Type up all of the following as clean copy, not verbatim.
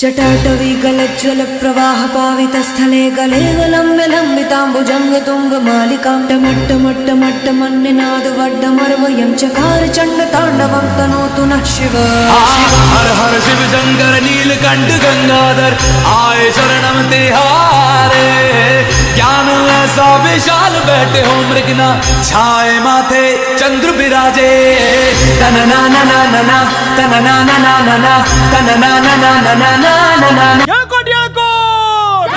जटाटवी गलज्ज्वल प्रवाह पावित स्थले गले लम्ब्य लम्बिताम्बुजंग तुंग मालिकां टमट्ट मन्निनाद वड्डमर्वयं चकार चंड तांडवं तनोतु नः शिव हर हर शिव शंकर नीलकंठ गंगाधर आए शरणम तिहारे ज्ञान ऐसा विशाल बैठे हो मृगना छाए माथे चंद्र विराजे तन ना ना ना ना ना तन ना ना ना ना ना तन ना ना ना ना ना ना ना येळकोट येळकोट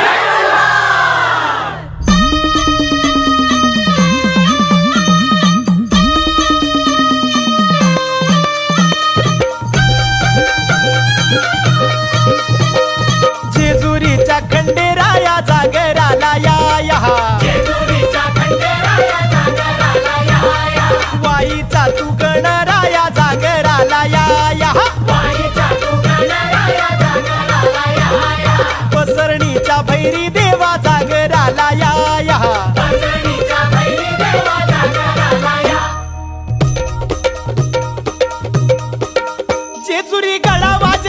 जेजुरीच्या खंडेराया जागराला या वाईचा तू गणराया जागराला या पसरणीच्या भैरी देवा जागराला या जेजुरी गडा वाज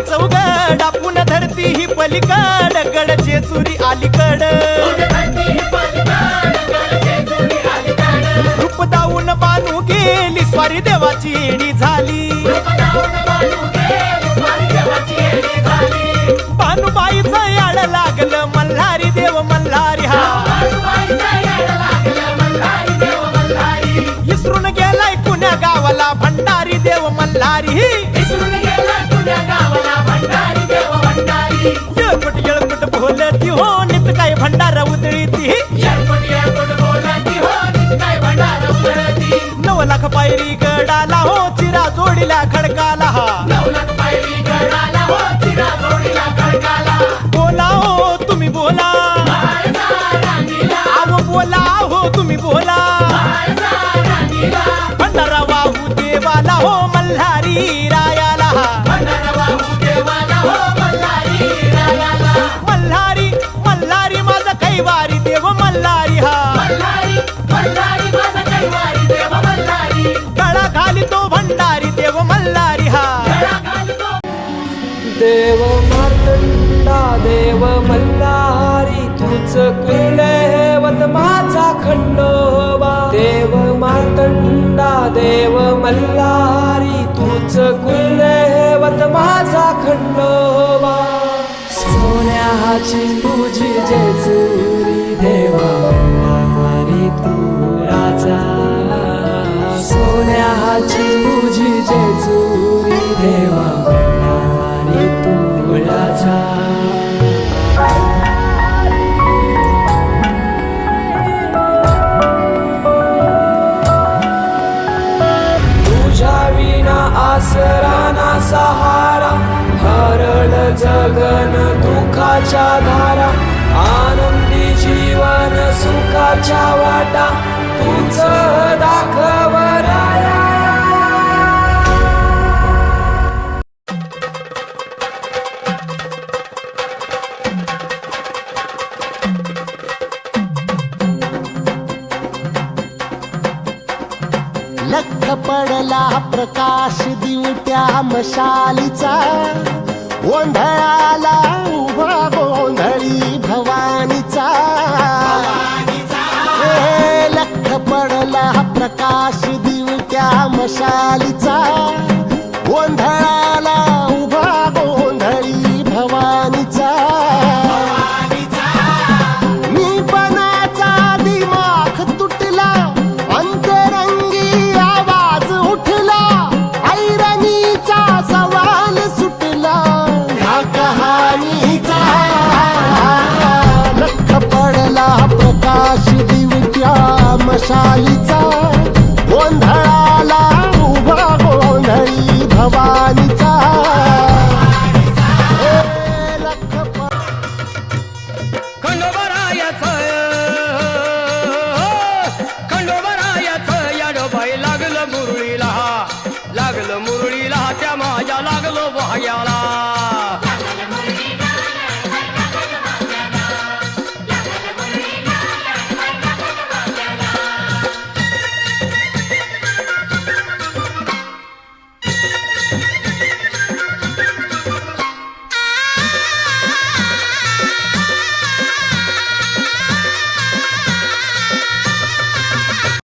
चौगडा पुन्हा धरती ही पलीकड गड जेजुरी अलीकड रूप दाऊन बानू गेली स्वारी देवाची येणी झाली भानुबाईचं याड लागलं मल्हारी देव मल्हारी हा इसरून गेलाय कुण्या गावाला भंडारी देव मल्हारी येळकोट बोलती हो नित काय भंडारा उधळीती 9 लाख पायरी गडाला हो चिरा जोडीला खडकाला बोला हो तुम्ही बोला आव बोला हो तुम्ही बोला भंडारा वाहू देवाला हो मल्हारी रायाला मल्हारी माझा कैवारी देव मल्हारी गळा घाली तो भंडारी देव मल्हारी देव मार्तंडा देव मल्हारी तुझ कुलदेवत माझा खंडोबा देव मार्तंडा देव मल्हारी तुझ कुलदेवत माझा खंडोबा सोन्याची तुझी जेजुरी देवा मल्हारी तू राजा सोन्याची तुझी जेजुरी देवा तुझ्या विना आसरा ना सहारा हरळ जगन दुःखाच्या धारा आनंदी जीवन सुखाच्या वाटा तुझ दाखव राया लख पडला प्रकाश दिवट्या मशालीचा गोंधळाला उभा गोंधळी भवानीचा लख पडला प्रकाश दिवट्या मशालीचा गोंधळाला उभा गोंधळी भवानीचा मी पणाचा दिमाग तुटला अंतरंगी आवाज उठला ऐरणीचा सवाल सुटला ह्या कहाणीचा लख पडला प्रकाश दिवट्या मशालीचा गोंधळाला उभा गोंधळी भवानीचा लागलं मुरळीला त्या माझ्या लागलो वहायाला